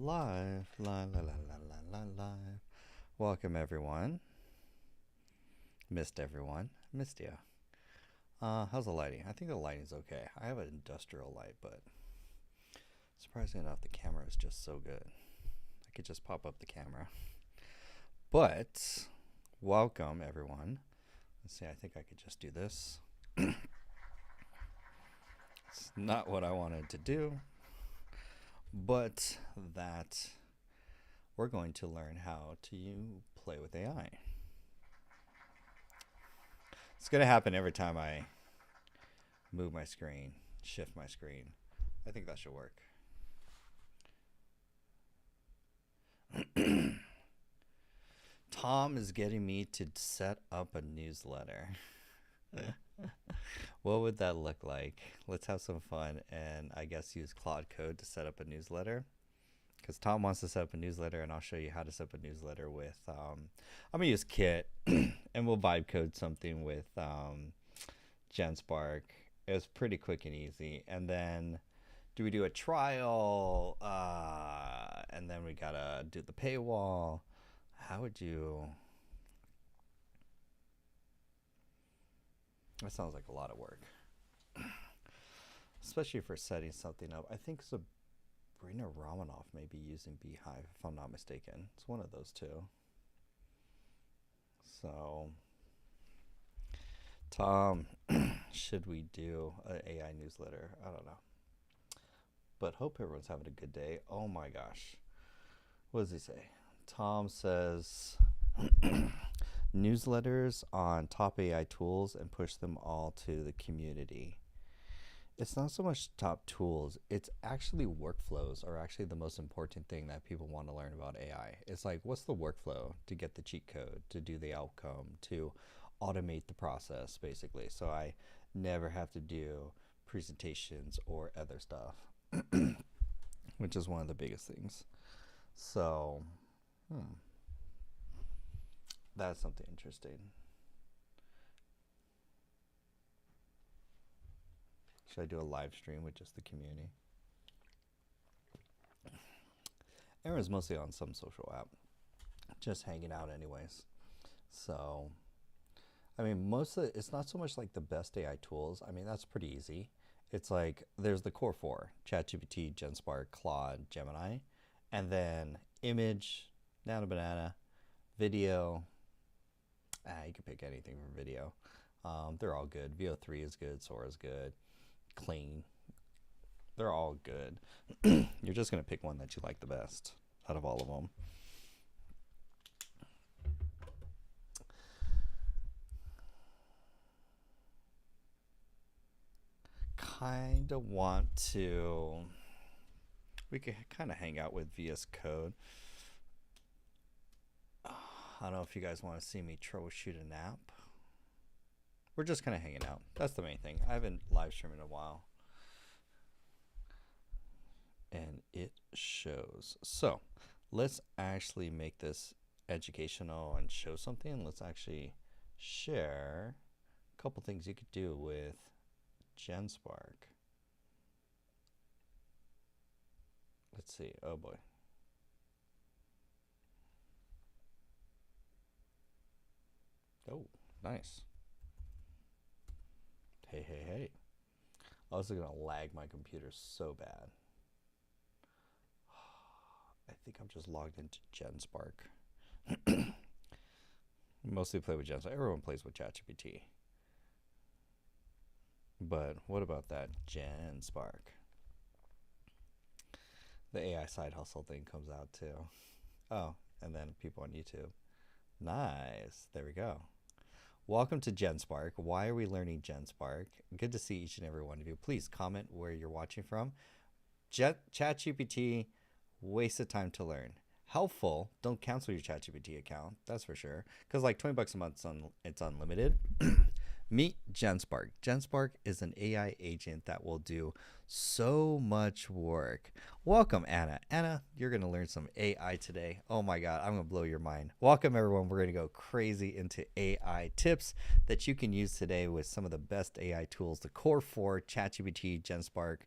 live, live. Welcome everyone. Missed everyone. Missed you. How's the lighting? I think the lighting's okay. I have an industrial light, but surprisingly enough, the camera is just so good. I could just pop up the camera. But welcome everyone. Let's see. I think I could just do this. It's not what I wanted to do, but that we're going to learn how to play with AI. It's going to happen every time I move my screen, shift my screen. I think that should work. Tom is getting me to set up a newsletter. What would that look like? Let's have some fun and I guess use Claude code to set up a newsletter. Because Tom wants to set up a newsletter, and I'll show you how to set up a newsletter with, I'm going to use Kit, and we'll vibe code something with GenSpark. It was pretty quick and easy. And then do we do a trial? And then we got to do the paywall. How would you... That sounds like a lot of work. Especially for setting something up. I think Sabrina Romanoff may be using Beehive, if I'm not mistaken. It's one of those two. So, Tom, should we do an AI newsletter? I don't know. But hope everyone's having a good day. Oh my gosh. What does he say? Tom says... newsletters on top AI tools and push them all to the community. It's not so much top tools, it's actually workflows are actually the most important thing that people want to learn about AI. It's like, what's the workflow to get the cheat code, to do the outcome, to automate the process, basically. So I never have to do presentations or other stuff, which is one of the biggest things. So, that's something interesting. Should I do a live stream with just the community? Everyone's mostly on some social app, just hanging out anyways. So, I mean, most of it, it's not so much like the best AI tools. I mean, that's pretty easy. It's like, there's the core four, ChatGPT, GenSpark, Claude, Gemini, and then image, Nano Banana, video. You can pick anything from video. They're all good. VO3 is good. Sora is good. Clean. They're all good. You're just going to pick one that you like the best out of all of them. Kind of want to... We could kind of hang out with VS Code. I don't know if you guys want to see me troubleshoot an app. We're just kind of hanging out. That's the main thing. I haven't live streamed in a while. And it shows. So let's actually make this educational and show something. Let's actually share a couple things you could do with GenSpark. Let's see. Oh boy. Oh, nice. Hey. I was going to lag my computer so bad. I think I'm just logged into GenSpark. Mostly play with GenSpark. Everyone plays with ChatGPT. But what about that GenSpark? The AI side hustle thing comes out too. Oh, and then people on YouTube. Nice. There we go. Welcome to GenSpark. Why are we learning GenSpark? Good to see each and every one of you. Please comment where you're watching from. ChatGPT, waste of time to learn. Helpful. Don't cancel your ChatGPT account. That's for sure. Because like $20 a month, it's unlimited. Meet GenSpark. GenSpark is an AI agent that will do so much work. Welcome, Anna. Anna, you're going to learn some AI today. Oh my God, I'm going to blow your mind. Welcome, everyone. We're going to go crazy into AI tips that you can use today with some of the best AI tools, the core 4, ChatGPT, GenSpark,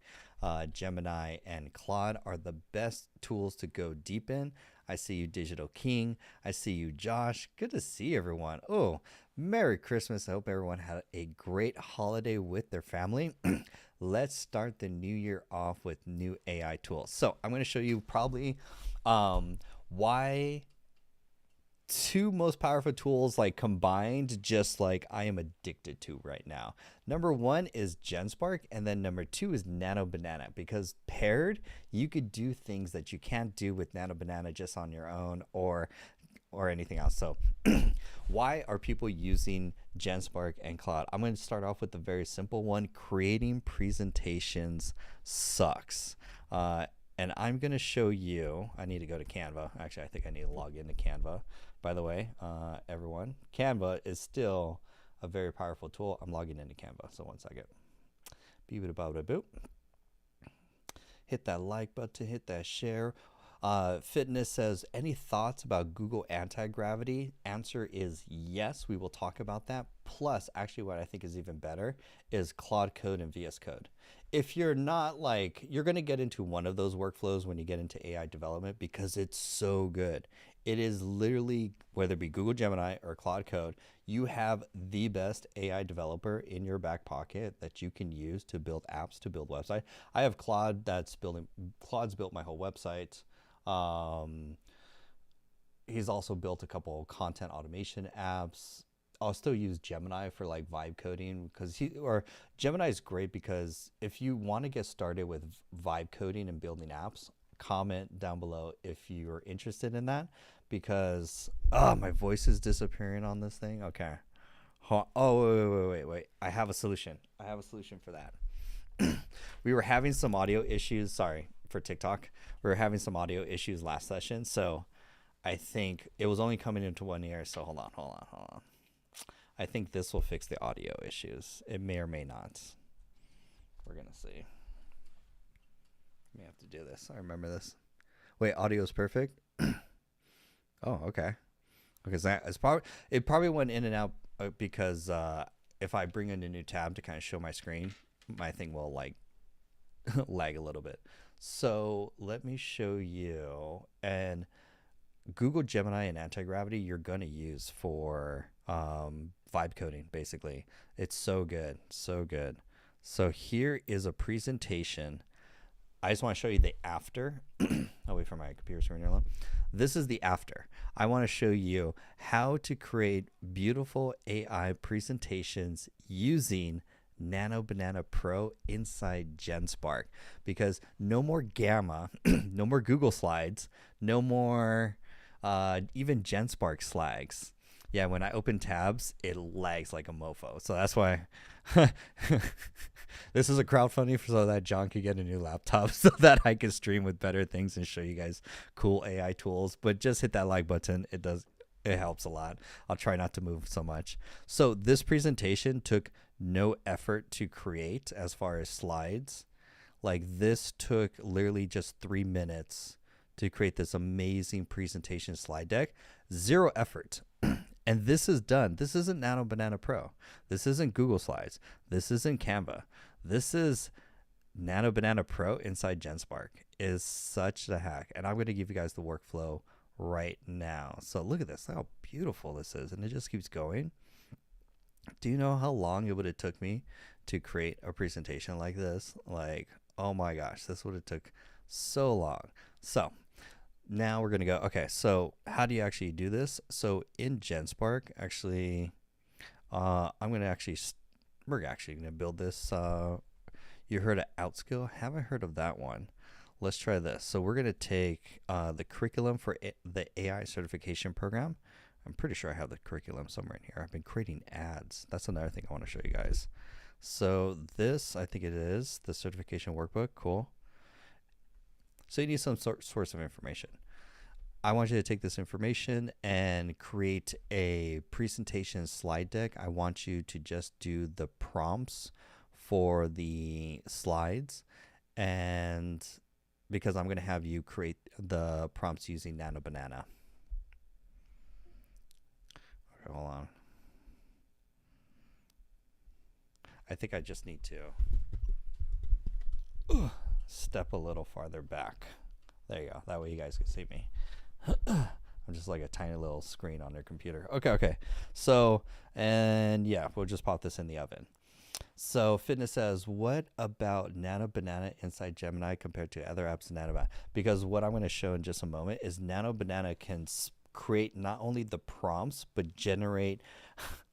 Gemini and Claude are the best tools to go deep in. I see you, Digital King. I see you, Josh. Good to see everyone. Oh, Merry Christmas. I hope everyone had a great holiday with their family. Let's start the new year off with new AI tools. So I'm going to show you probably why two most powerful tools like combined, just like I am addicted to right now. Number one is GenSpark, and then number two is Nano Banana, because paired you could do things that you can't do with Nano Banana just on your own or anything else. So why are people using GenSpark and Claude? I'm going to start off with the very simple one. Creating presentations sucks. And I'm going to show you, I need to go to Canva. Actually, I think I need to log into Canva. By the way, everyone, Canva is still a very powerful tool. I'm logging into Canva, so 1 second. Beep-a-da-ba-da-boop. Hit that like button, hit that share. Fitness says, any thoughts about Google anti-gravity? Answer is yes, we will talk about that. Plus, actually what I think is even better is Claude Code and VS Code. If you're not like, you're going to get into one of those workflows when you get into AI development because it's so good. It is literally, whether it be Google Gemini or Claude Code, you have the best AI developer in your back pocket that you can use to build apps, to build websites. I have Claude Claude's built my whole website. He's also built a couple of content automation apps. I'll still use Gemini for like vibe coding because Gemini is great because if you want to get started with vibe coding and building apps, comment down below if you're interested in that, because my voice is disappearing on this thing. Okay. Oh, wait. I have a solution. For that. We were having some audio issues. Sorry for TikTok. We were having some audio issues last session. So I think it was only coming into one ear. So hold on. I think this will fix the audio issues. It may or may not. We're going to see. May have to do this. I remember this. Wait, audio is perfect? Oh, okay. Because it probably went in and out because if I bring in a new tab to kind of show my screen, my thing will like lag a little bit. So let me show you. And Google Gemini and anti-gravity you're going to use for vibe coding, basically. It's so good. So here is a presentation. I just want to show you the after. I'll wait for my computer screen to run. This is the after. I want to show you how to create beautiful AI presentations using Nano Banana Pro inside GenSpark, because no more Gamma, no more Google Slides, no more even GenSpark slags. Yeah, when I open tabs, it lags like a mofo. So that's why this is a crowdfunding so that John could get a new laptop so that I can stream with better things and show you guys cool AI tools. But just hit that like button. It helps a lot. I'll try not to move so much. So this presentation took no effort to create as far as slides. Like this took literally just 3 minutes to create this amazing presentation slide deck. 0 effort. And this is done. This isn't Nano Banana Pro. This isn't Google Slides. This isn't Canva. This is Nano Banana Pro inside GenSpark. It is such a hack. And I'm going to give you guys the workflow right now. So look at this. Look how beautiful this is. And it just keeps going. Do you know how long it would have took me to create a presentation like this? Like, oh my gosh, this would have took so long. So now we're going to go, okay, so how do you actually do this? So in GenSpark, actually, we're actually going to build this. You heard of Outskill? Haven't heard of that one. Let's try this. So we're going to take the curriculum for the AI certification program. I'm pretty sure I have the curriculum somewhere in here. I've been creating ads. That's another thing I want to show you guys. So this, I think it is the certification workbook. Cool. So you need some source of information. I want you to take this information and create a presentation slide deck. I want you to just do the prompts for the slides, and because I'm going to have you create the prompts using Nano Banana. Okay, hold on. I think I just need to step a little farther back. There you go. That way you guys can see me. I'm just like a tiny little screen on their computer. Okay. So, and yeah, we'll just pop this in the oven. So Fitness says, what about Nano Banana inside Gemini compared to other apps in Nano Banana? Because what I'm going to show in just a moment is Nano Banana can create not only the prompts, but generate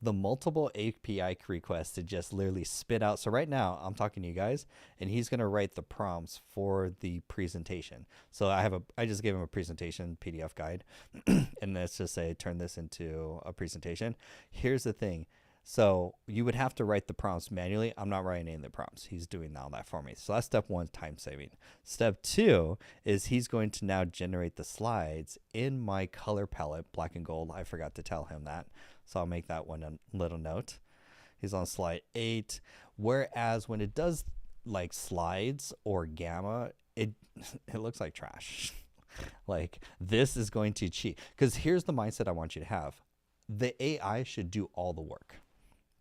the multiple API requests to just literally spit out. So right now I'm talking to you guys and he's going to write the prompts for the presentation. So I just gave him a presentation PDF guide and let's just say, turn this into a presentation. Here's the thing. So you would have to write the prompts manually. I'm not writing any of the prompts. He's doing all that for me. So that's step one, time saving. Step two is he's going to now generate the slides in my color palette, black and gold. I forgot to tell him that. So I'll make that one a little note. He's on slide 8. Whereas when it does like slides or gamma, it looks like trash. Like this is going to cheat. Because here's the mindset I want you to have. The AI should do all the work.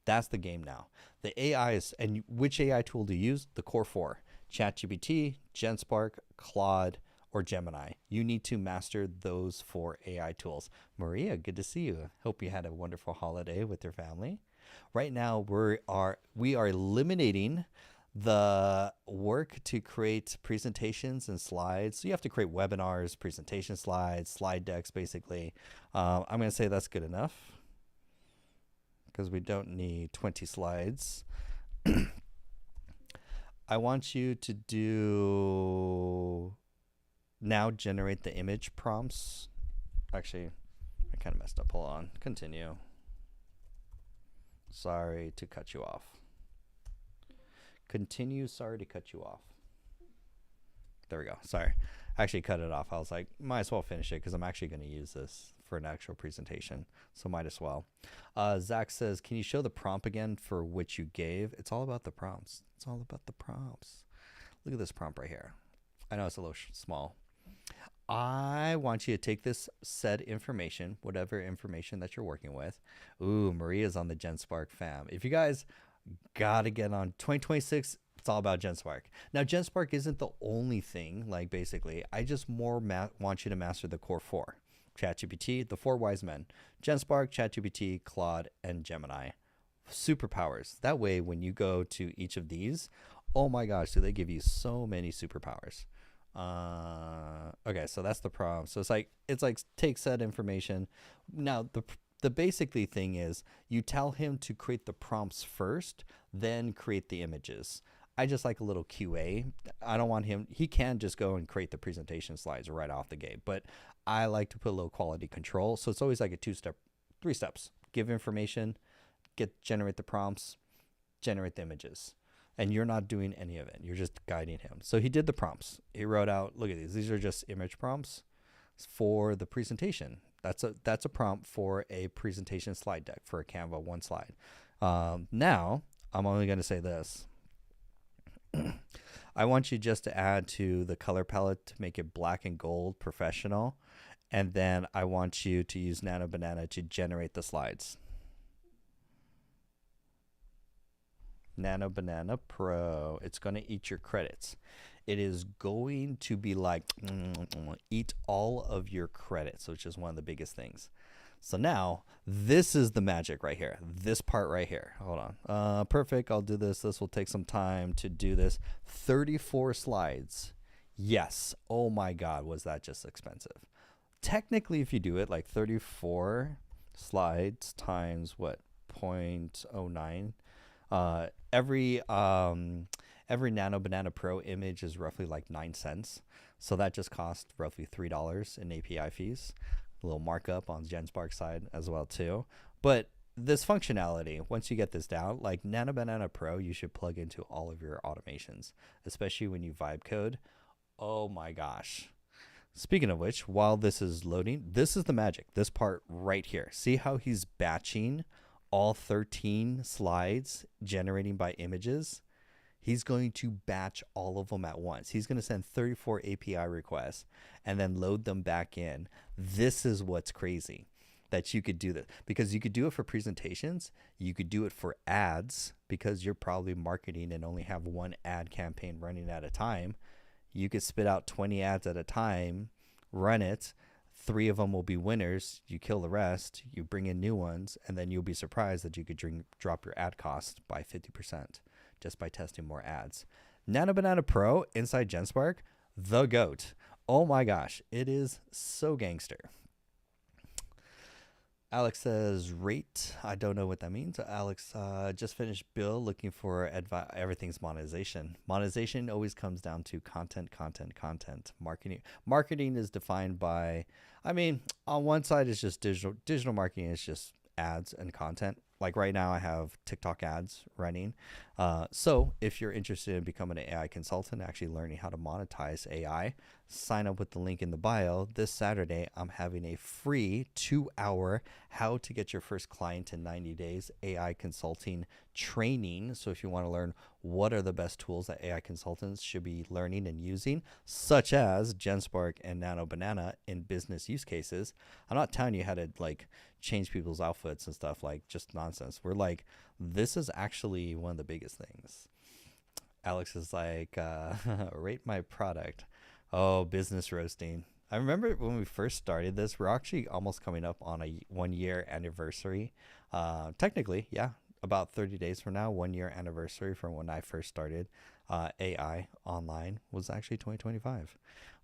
That's the game now. The AI is, and which AI tool to use? The core 4, ChatGPT, GenSpark, Claude, or Gemini. You need to master those 4 AI tools. Maria, good to see you. Hope you had a wonderful holiday with your family. Right now, we are eliminating the work to create presentations and slides. So you have to create webinars, presentation slides, slide decks, basically. I'm going to say that's good enough, because we don't need 20 slides. I want you to do now generate the image prompts. Actually, I kind of messed up. Hold on. Continue. Sorry to cut you off. Continue. Sorry to cut you off. There we go. Sorry. I actually cut it off. I was like, might as well finish it because I'm actually going to use this for an actual presentation. So might as well. Zach says, can you show the prompt again for which you gave? It's all about the prompts. It's all about the prompts. Look at this prompt right here. I know it's a little small. I want you to take this said information, whatever information that you're working with. Ooh, Maria's on the GenSpark fam. If you guys got to get on 2026, it's all about GenSpark. Now, GenSpark isn't the only thing, like basically, I just more want you to master the core 4. ChatGPT, the 4 wise men, GenSpark, ChatGPT, Claude, and Gemini. Superpowers. That way, when you go to each of these, oh my gosh, do they give you so many superpowers. Okay, so that's the prompt. So it's like take said information. Now, the basically thing is you tell him to create the prompts first, then create the images. I just like a little QA. I don't want him, he can just go and create the presentation slides right off the gate, but I like to put a little quality control. So it's always like a 3 steps. Give information, generate the prompts, generate the images. And you're not doing any of it. You're just guiding him. So he did the prompts. He wrote out, look at these. These are just image prompts for the presentation. That's a prompt for a presentation slide deck for a Canva 1 slide. Now, I'm only going to say this. I want you just to add to the color palette to make it black and gold professional. And then I want you to use Nano Banana to generate the slides. Nano Banana Pro. It's going to eat your credits. It is going to be like, eat all of your credits, which is one of the biggest things. So now, this is the magic right here. This part right here. Hold on. Perfect. I'll do this. This will take some time to do this. 34 slides. Yes. Oh my God, was that just expensive? Technically, if you do it like 34 slides times what? 0.09. Every Nano Banana Pro image is roughly like 9 cents. So that just cost roughly $3 in API fees. A little markup on GenSpark side as well too. But this functionality, once you get this down, like Nano Banana Pro, you should plug into all of your automations, especially when you vibe code. Oh my gosh. Speaking of which, while this is loading, this is the magic. This part right here. See how he's batching all 13 slides generating by images? He's going to batch all of them at once. He's going to send 34 API requests and then load them back in. This is what's crazy, that you could do this, because you could do it for presentations. You could do it for ads because you're probably marketing and only have one ad campaign running at a time. You could spit out 20 ads at a time, run it. 3 of them will be winners. You kill the rest. You bring in new ones, and then you'll be surprised that you could drop your ad cost by 50% just by testing more ads. Nano Banana Pro inside GenSpark, the GOAT. Oh my gosh, it is so gangster. Alex says rate. I don't know what that means. Alex just finished Bill looking for everything's monetization. Monetization always comes down to content. Marketing is defined by, I mean, on one side it's just digital marketing is just ads and content. Like right now I have TikTok ads running. So if you're interested in becoming an AI consultant, actually learning how to monetize AI, sign up with the link in the bio. This Saturday, I'm having a free 2-hour how to get your first client in 90 days AI consulting training. So if you want to learn what are the best tools that AI consultants should be learning and using, such as GenSpark and Nano Banana in business use cases. I'm not telling you how to like change people's outfits and stuff, like just nonsense. We're like, this is actually one of the biggest things. Alex is like, rate my product. Oh, business roasting. I remember when we first started this, we're actually almost coming up on a 1-year anniversary. Technically, yeah, about 30 days from now, 1-year anniversary from when I first started AI online was actually 2025.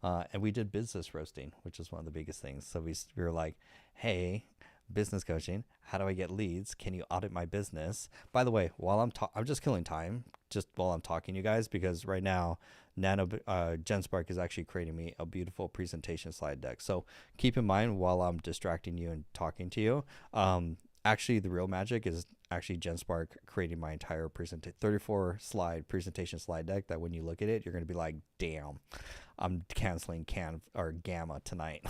And we did business roasting, which is one of the biggest things. So we were like, hey, business coaching, how do I get leads? Can you audit my business? By the way, while I'm just killing time just while I'm talking to you guys, because right now GenSpark is actually creating me a beautiful presentation slide deck. So keep in mind while I'm distracting you and talking to you, actually the real magic is actually GenSpark creating my entire 34 slide presentation slide deck that when you look at it, you're going to be like, damn, I'm canceling Canva or Gamma tonight.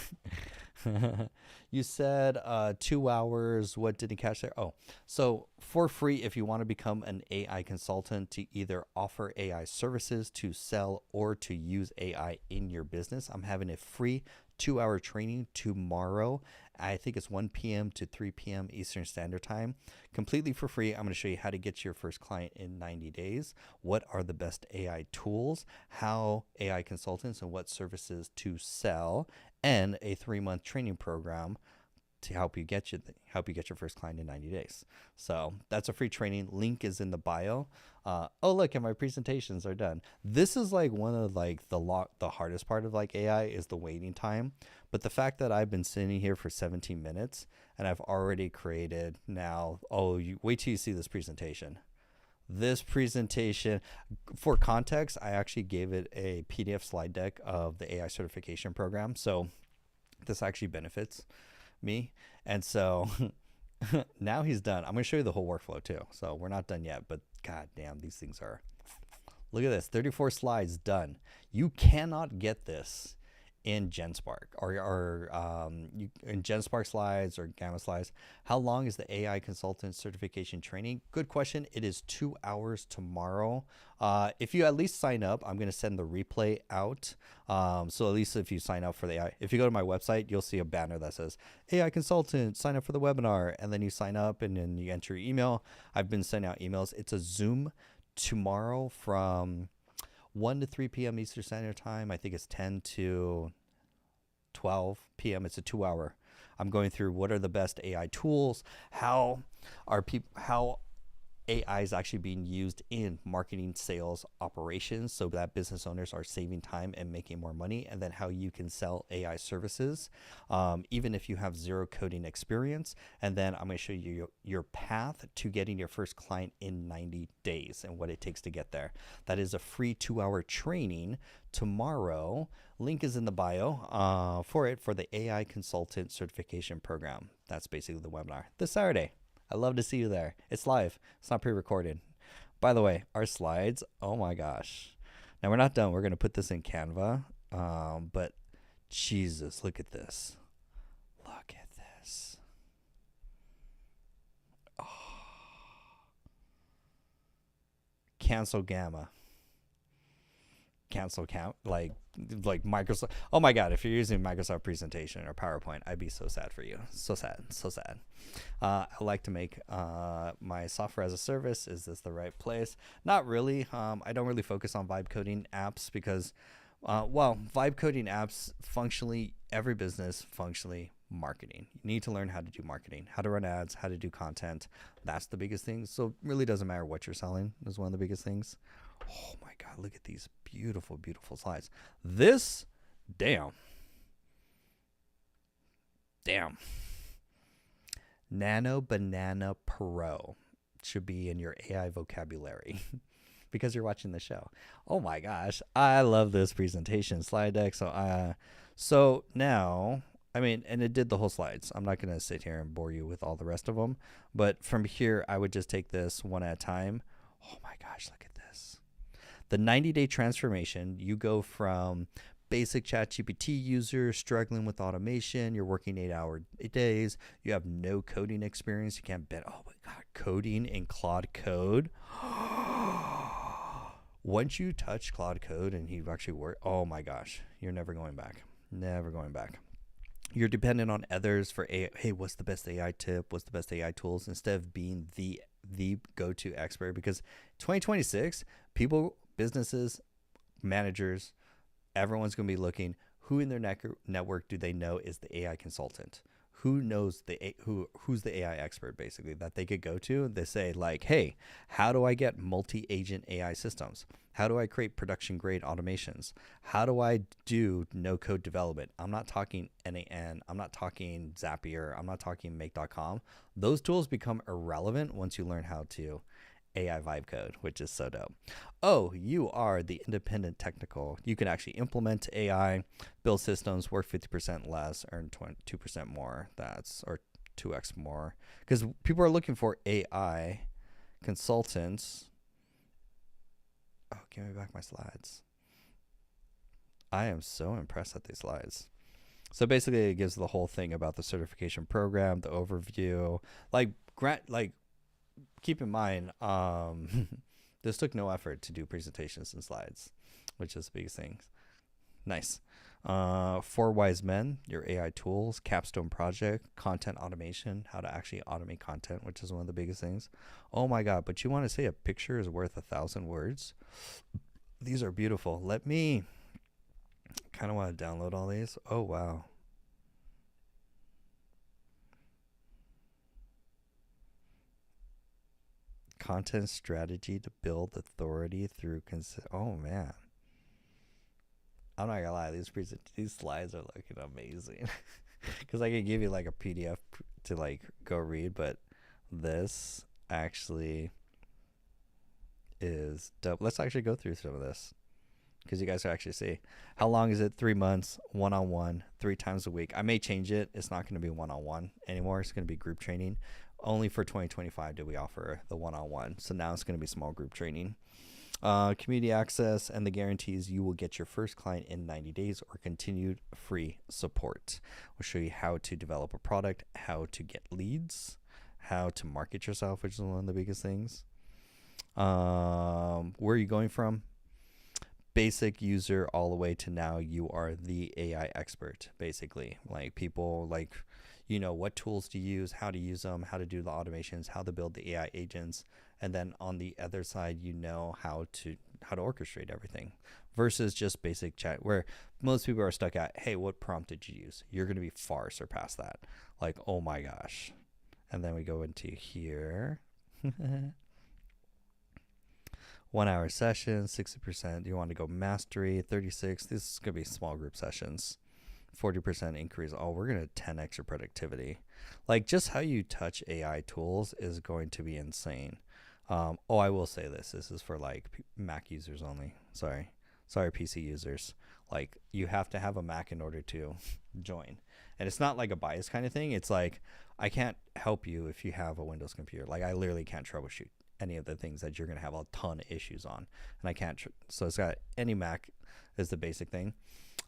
You said 2 hours. What didn't catch there? Oh, so for free, if you want to become an AI consultant to either offer AI services, to sell, or to use AI in your business, I'm having a free 2-hour training tomorrow. I think it's 1 p.m. to 3 p.m. Eastern Standard Time, completely for free. I'm going to show you how to get your first client in 90 days. What are the best AI tools, how AI consultants and what services to sell, and a 3-month training program to help you get your first client in 90 days. So that's a free training. Link is in the bio. Oh, look, and my presentations are done. This is like one of like the hardest part of like AI is the waiting time. But the fact that I've been sitting here for 17 minutes and I've already created now, wait till you see this presentation. This presentation, for context, I actually gave it a PDF slide deck of the AI certification program. So this actually benefits me. And so now he's done. I'm going to show you the whole workflow too. So we're not done yet, but god damn, these things are, look at this, 34 slides done. You cannot get this in GenSpark or in GenSpark slides or Gamma slides. How long is the AI consultant certification training? Good question. It is 2 hours tomorrow. If you at least sign up, I'm going to send the replay out. So at least if you sign up for the AI, if you go to my website, you'll see a banner that says AI consultant, sign up for the webinar. And then you sign up and then you enter your email. I've been sending out emails. It's a Zoom tomorrow from 1 to 3 p.m. Eastern Standard Time. I think it's 10 to 12 p.m. It's a 2-hour. I'm going through what are the best AI tools, how AI is actually being used in marketing, sales, operations, so that business owners are saving time and making more money, and then how you can sell AI services, even if you have zero coding experience. And then I'm going to show you your path to getting your first client in 90 days and what it takes to get there. That is a free 2-hour training tomorrow. Link is in the bio for the AI consultant certification program. That's basically the webinar this Saturday. I'd love to see you there. It's live. It's not pre-recorded. By the way, our slides, oh my gosh. Now we're not done. We're going to put this in Canva. But Jesus, look at this. Look at this. Oh. Cancel Gamma. Cancel count, like Microsoft. Oh my god, if you're using Microsoft presentation or PowerPoint, I'd be so sad for you. So sad. I like to make my software as a service. Is this the right place? Not really. I don't really focus on vibe coding apps because Well, vibe coding apps, functionally, every business, functionally marketing. You need to learn how to do marketing, how to run ads, how to do content. That's the biggest thing. So it really doesn't matter what you're selling is one of the biggest things. Oh my God, look at these beautiful, beautiful slides. This, damn. Nano Banana Pro should be in your AI vocabulary because you're watching the show. Oh my gosh, I love this presentation slide deck. So now, I mean, and it did the whole slides. I'm not going to sit here and bore you with all the rest of them, but from here, I would just take this one at a time. Oh my gosh, look at this. The 90-day transformation, you go from basic ChatGPT user struggling with automation, you're working 8-hour days, you have no coding experience, you can't bet, oh my God, coding in Claude Code. Once you touch Claude Code and you actually work, oh my gosh, you're never going back. Never going back. You're dependent on others for AI. Hey, what's the best AI tip? What's the best AI tools? Instead of being the go-to expert, because 2026, people, businesses, managers, everyone's going to be looking who in their network do they know is the AI consultant, who knows who's the AI expert, basically, that they could go to. They say like, hey, how do I get multi-agent AI systems? How do I create production grade automations? How do I do no code development? I'm not talking NAN, I'm not talking Zapier, I'm not talking make.com. Those tools become irrelevant once you learn how to AI vibe code, which is so dope. Oh, you are the independent technical. You can actually implement AI, build systems, work 50% less, earn 2% more. Or 2x more. Because people are looking for AI consultants. Oh, give me back my slides. I am so impressed at these slides. So basically, it gives the whole thing about the certification program, the overview, keep in mind, this took no effort to do presentations and slides, which is the biggest thing. Nice. 4 Wise Men, your AI tools, Capstone project, content automation, how to actually automate content, which is one of the biggest things. Oh my God, but you want to say a picture is worth 1,000 words? These are beautiful. Let me kind of want to download all these. Oh, wow. Content strategy to build authority through oh man, I'm not gonna lie, these slides are looking amazing. Because I could give you like a PDF to like go read, but this actually is dope. Let's actually go through some of this because you guys will actually see. How long is it? 3 months, one-on-one, 3 times a week. I may change it. It's not going to be one-on-one anymore. It's going to be group training. Only for 2025 do we offer the one-on-one. So now it's going to be small group training. Community access and the guarantees you will get your first client in 90 days or continued free support. We'll show you how to develop a product, how to get leads, how to market yourself, which is one of the biggest things. Where are you going from? Basic user all the way to now you are the AI expert, basically. Like people like, you know, what tools to use, how to use them, how to do the automations, how to build the AI agents. And then on the other side, you know how to orchestrate everything versus just basic chat where most people are stuck at, hey, what prompt did you use? You're going to be far surpassed that. Like, oh my gosh. And then we go into here. 1 hour session, 60%. You want to go mastery, 36. This is going to be small group sessions. 40% increase. Oh, we're going to 10x your productivity. Like just how you touch AI tools is going to be insane. I will say this. This is for like Mac users only. Sorry, PC users. Like you have to have a Mac in order to join. And it's not like a bias kind of thing. It's like, I can't help you if you have a Windows computer. Like I literally can't troubleshoot any of the things that you're going to have a ton of issues on. And I can't. So it's got any Mac is the basic thing.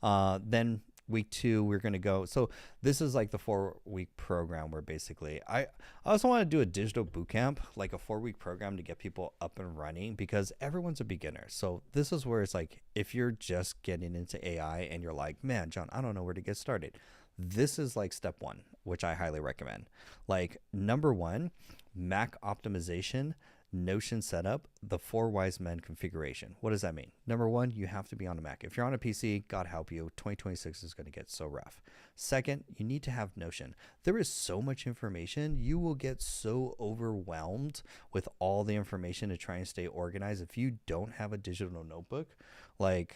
Then week 2, we're going to go. So this is like the 4-week program where basically I also want to do a digital bootcamp, like a 4-week program to get people up and running because everyone's a beginner. So this is where it's like, if you're just getting into AI and you're like, man, John, I don't know where to get started. This is like step 1, which I highly recommend. Like number 1, Mac optimization. Notion setup, the 4 wise men configuration. What does that mean? Number one, you have to be on a Mac. If you're on a PC, God help you, 2026 is going to get so rough. Second, you need to have Notion. There is so much information. You will get so overwhelmed with all the information to try and stay organized. If you don't have a digital notebook, like,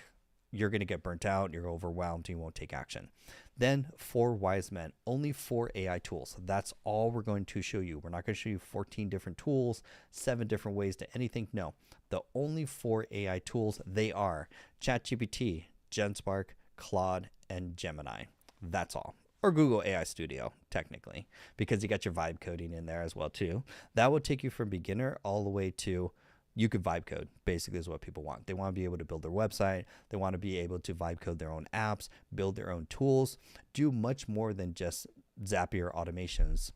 you're going to get burnt out, you're overwhelmed, you won't take action. Then 4 wise men, only 4 AI tools. That's all we're going to show you. We're not going to show you 14 different tools, 7 different ways to anything. No, the only 4 AI tools, they are ChatGPT, GenSpark, Claude, and Gemini. That's all. Or Google AI Studio, technically, because you got your vibe coding in there as well too. That will take you from beginner all the way to you could vibe code, basically, is what people want. They want to be able to build their website. They want to be able to vibe code their own apps, build their own tools, do much more than just Zapier automations.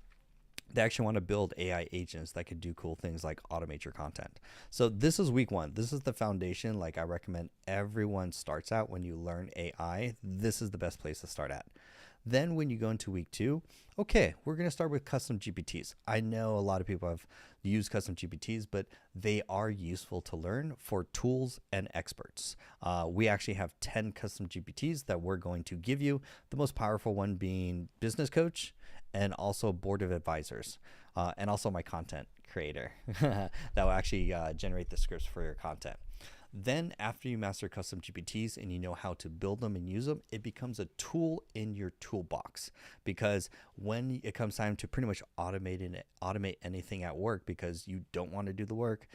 They actually want to build AI agents that could do cool things like automate your content. So this is week 1. This is the foundation. Like, I recommend everyone starts out when you learn AI. This is the best place to start at. Then when you go into week 2, okay, we're going to start with custom GPTs. I know a lot of people have used custom GPTs, but they are useful to learn for tools and experts. We actually have 10 custom GPTs that we're going to give you, the most powerful one being business coach and also board of advisors, and also my content creator that will actually generate the scripts for your content. Then after you master custom GPTs and you know how to build them and use them, it becomes a tool in your toolbox, because when it comes time to pretty much automate anything at work because you don't want to do the work,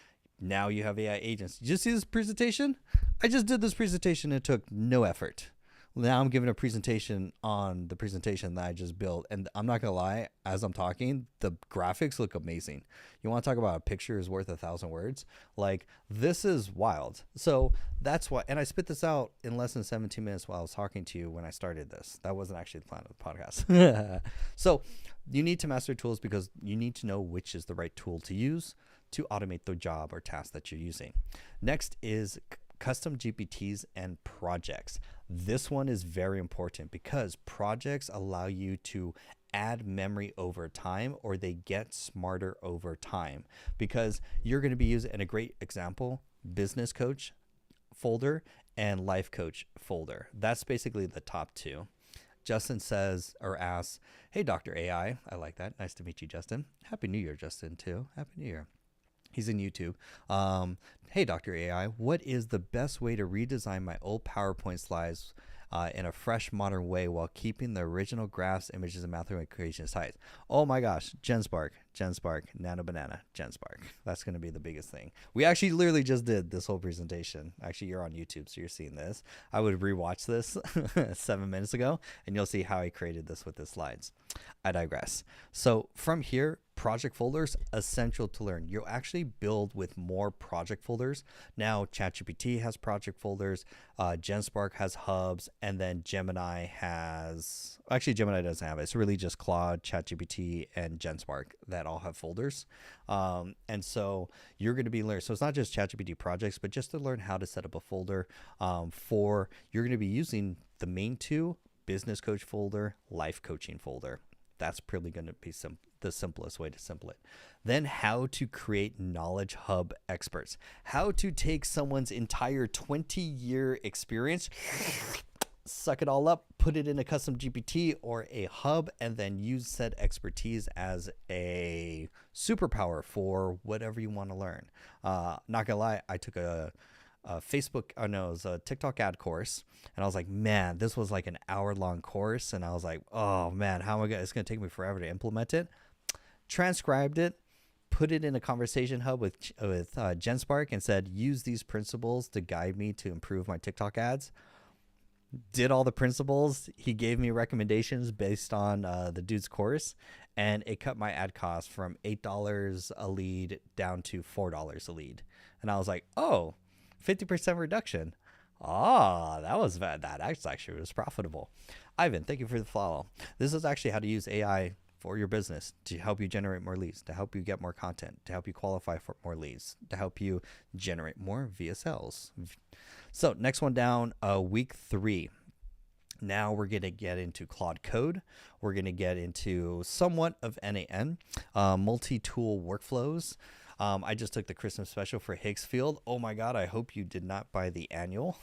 now you have AI agents. Did you see this presentation? I just did this presentation. It took no effort. Now I'm giving a presentation on the presentation that I just built. And I'm not going to lie, as I'm talking, the graphics look amazing. You want to talk about a picture is worth 1,000 words? Like, this is wild. So that's why, and I spit this out in less than 17 minutes while I was talking to you when I started this. That wasn't actually the plan of the podcast. So you need to master tools because you need to know which is the right tool to use to automate the job or task that you're using. Next is custom GPTs and projects. This one is very important because projects allow you to add memory over time, or they get smarter over time, because you're going to be using, and a great example, business coach folder and life coach folder. That's basically the top 2. Justin says or asks, hey, Dr. AI. I like that. Nice to meet you, Justin. Happy New Year, Justin, too. Happy New Year. He's in YouTube. Hey, Dr. AI, what is the best way to redesign my old PowerPoint slides in a fresh, modern way while keeping the original graphs, images, and mathematical equations tight? Oh my gosh, GenSpark, Nano Banana, GenSpark. That's going to be the biggest thing. We actually literally just did this whole presentation. Actually, you're on YouTube, so you're seeing this. I would rewatch this 7 minutes ago, and you'll see how I created this with the slides. I digress. So from here, project folders, essential to learn. You'll actually build with more project folders. Now, ChatGPT has project folders, GenSpark has hubs, and then Gemini has, actually Gemini doesn't have it. It's really just Claude, ChatGPT, and GenSpark that all have folders. And so you're going to be learning. So it's not just ChatGPT projects, but just to learn how to set up a folder for, you're going to be using the main 2, business coach folder, life coaching folder. That's probably going to be the simplest way to simple it. Then how to create knowledge hub experts. How to take someone's entire 20-year experience, suck it all up, put it in a custom GPT or a hub, and then use said expertise as a superpower for whatever you want to learn. Not gonna lie, I took a TikTok ad course, and I was like, man, this was like an hour-long course, and I was like, oh man, how am I gonna? It's gonna take me forever to implement it. Transcribed it, put it in a conversation hub with GenSpark, and said, use these principles to guide me to improve my TikTok ads. Did all the principles. He gave me recommendations based on the dude's course, and it cut my ad cost from $8 a lead down to $4 a lead. And I was like, oh, 50% reduction. That actually was profitable. Ivan, thank you for the follow. This is actually how to use AI for your business to help you generate more leads, to help you get more content, to help you qualify for more leads, to help you generate more VSLs. So next one down, week 3. Now we're going to get into Claude Code. We're going to get into somewhat of NAN, multi-tool workflows. I just took the Christmas special for Higgsfield. Oh my God, I hope you did not buy the annual.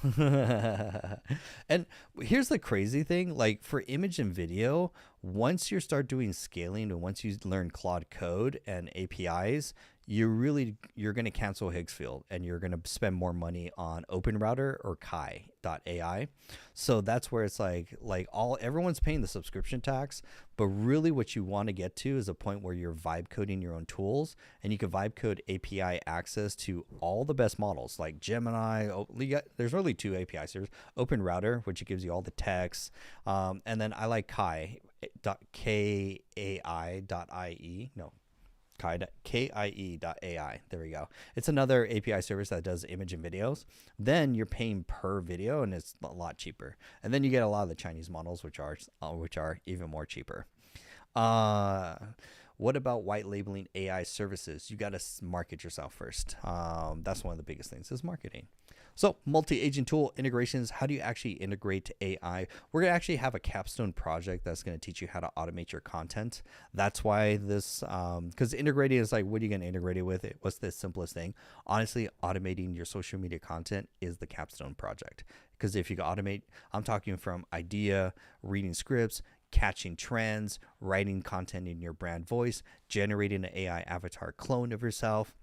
And here's the crazy thing, like for image and video, once you start doing scaling and once you learn Claude code and APIs, you're going to cancel Higgsfield and you're going to spend more money on OpenRouter or Kai.ai. So that's where it's like everyone's paying the subscription tax, but really what you want to get to is a point where you're vibe coding your own tools, and you can vibe code API access to all the best models like Gemini. There's really two API servers: OpenRouter, which gives you all the text, and then I like Kai.ie. No, KIE.ai. There we go. It's another API service that does image and videos. Then you're paying per video, and it's a lot cheaper. And then you get a lot of the Chinese models, which are even more cheaper. What about white labeling AI services? You got to market yourself first. That's one of the biggest things is marketing. So multi-agent tool integrations, how do you actually integrate to AI? We're going to actually have a Capstone project that's going to teach you how to automate your content. That's why this, because integrating is like, what are you going to integrate it with? What's the simplest thing? Honestly, automating your social media content is the Capstone project. Because if you can automate, I'm talking from idea, reading scripts, catching trends, writing content in your brand voice, generating an AI avatar clone of yourself,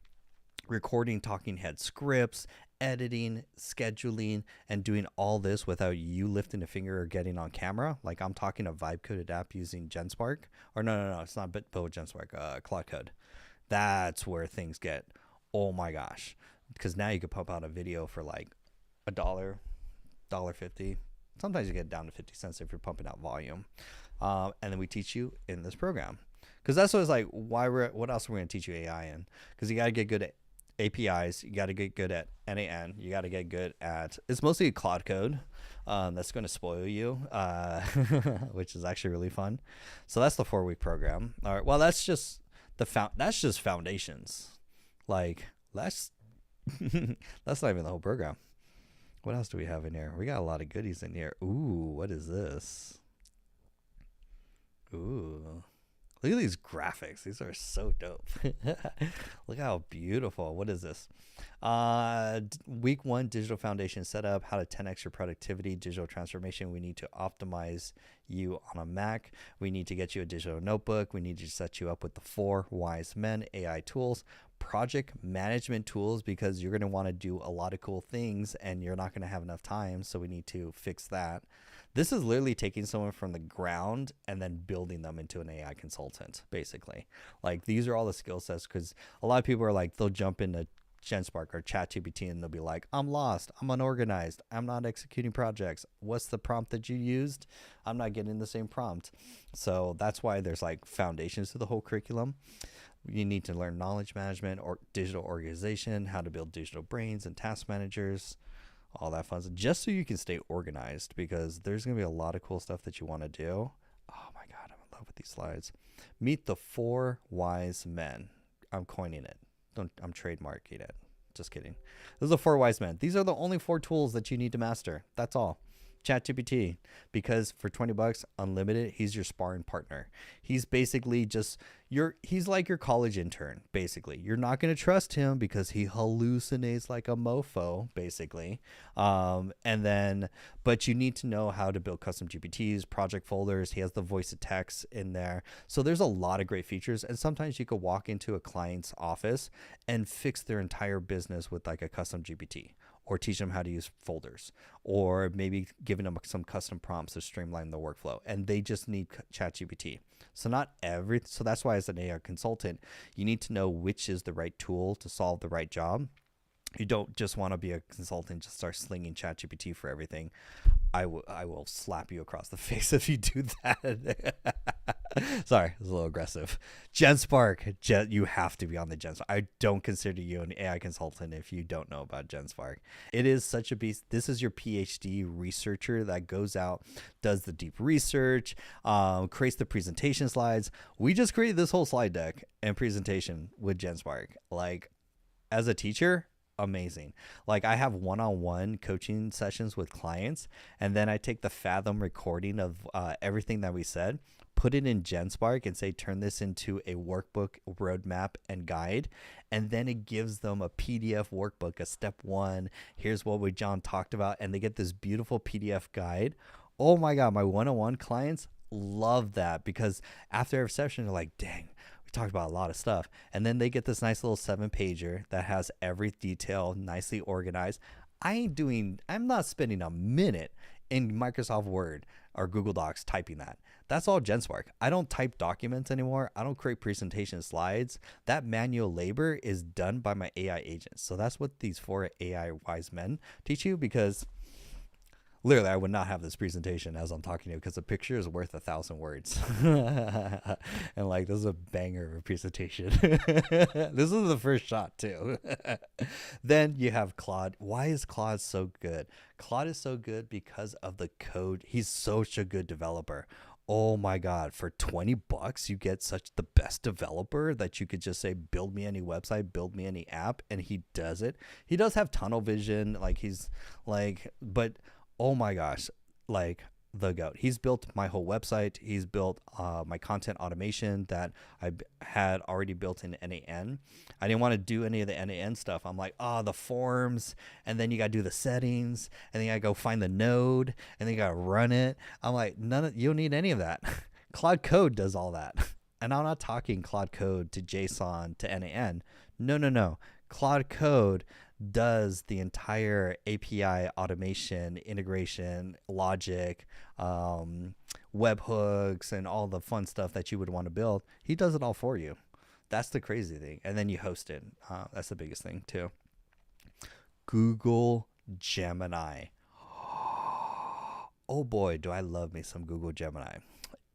recording talking head scripts, editing, scheduling, and doing all this without you lifting a finger or getting on camera. Like I'm talking a vibe coded app using GenSpark, or no, it's not built with GenSpark, Claude Code. That's where things get, oh my gosh, because now you could pump out a video for like $1.50. Sometimes you get down to 50 cents if you're pumping out volume. And then we teach you in this program, because that's what it's like. What else are we going to teach you AI in? Because you got to get good at APIs, you got to get good at NAN, you got to get good at, it's mostly Claude code that's going to spoil you, which is actually really fun. So that's the 4-week program. All right, well, that's just that's just foundations. Like that's that's not even the whole program. What else do we have in here? We got a lot of goodies in here. Ooh, what is this? Ooh. Look at these graphics. These are so dope. Look how beautiful. What is this? Week 1, digital foundation setup, how to 10x your productivity, digital transformation. We need to optimize you on a Mac. We need to get you a digital notebook. We need to set you up with the 4 wise men AI tools, project management tools, because you're going to want to do a lot of cool things and you're not going to have enough time. So we need to fix that. This is literally taking someone from the ground and then building them into an AI consultant, basically. Like these are all the skill sets, because a lot of people are like, they'll jump into GenSpark or ChatGPT and they'll be like, I'm lost, I'm unorganized, I'm not executing projects. What's the prompt that you used? I'm not getting the same prompt. So that's why there's like foundations to the whole curriculum. You need to learn knowledge management or digital organization, how to build digital brains and task managers, all that fun stuff, just so you can stay organized, because there's going to be a lot of cool stuff that you want to do. Oh my God, I'm in love with these slides. Meet the 4 wise men. I'm coining it. I'm trademarking it. Just kidding. Those are the 4 wise men. These are the only 4 tools that you need to master. That's all. ChatGPT, because for $20 unlimited, he's your sparring partner. He's basically just he's like your college intern, basically. You're not going to trust him because he hallucinates like a mofo, basically. But you need to know how to build custom GPTs, project folders. He has the voice of text in there. So there's a lot of great features. And sometimes you could walk into a client's office and fix their entire business with like a custom GPT, or teach them how to use folders, or maybe giving them some custom prompts to streamline the workflow. And they just need ChatGPT. So that's why as an AI consultant, you need to know which is the right tool to solve the right job. You don't just want to be a consultant, just start slinging ChatGPT for everything. I will slap you across the face if you do that. Sorry, it was a little aggressive. GenSpark, you have to be on the GenSpark. I don't consider you an AI consultant if you don't know about GenSpark. It is such a beast. This is your PhD researcher that goes out, does the deep research, creates the presentation slides. We just created this whole slide deck and presentation with GenSpark. Like, as a teacher, amazing. Like I have one-on-one coaching sessions with clients, and then I take the Fathom recording of everything that we said, put it in GenSpark and say, turn this into a workbook, roadmap, and guide. And then it gives them a PDF workbook, a step one. Here's what we John talked about. And they get this beautiful PDF guide. Oh my God, my one-on-one clients love that, because after every session, they're like, dang, we talked about a lot of stuff. And then they get this nice little 7-pager that has every detail nicely organized. I'm not spending a minute in Microsoft Word or Google Docs typing that. That's all GenSpark. I don't type documents anymore. I don't create presentation slides. That manual labor is done by my AI agents. So that's what these 4 AI wise men teach you, because literally I would not have this presentation as I'm talking to you, because a picture is worth 1,000 words. And like, this is a banger of a presentation. This is the first shot too. Then you have Claude. Why is Claude so good? Claude is so good because of the code. He's such a good developer. Oh my God, for $20, you get such the best developer that you could just say, build me any website, build me any app, and he does it. He does have tunnel vision, like he's like, but oh my gosh, like the GOAT. He's built my whole website. He's built my content automation that I had already built in NAN. I didn't want to do any of the NAN stuff. I'm like, the forms, and then you got to do the settings, and then you got to go find the node, and then you got to run it. I'm like, you don't need any of that. Claude Code does all that. And I'm not talking Claude Code to JSON to NAN. No. Claude Code does the entire API automation, integration, logic, webhooks, and all the fun stuff that you would want to build. He does it all for you. That's the crazy thing. And then you host it. That's the biggest thing too. Google Gemini. Oh boy, do I love me some Google Gemini.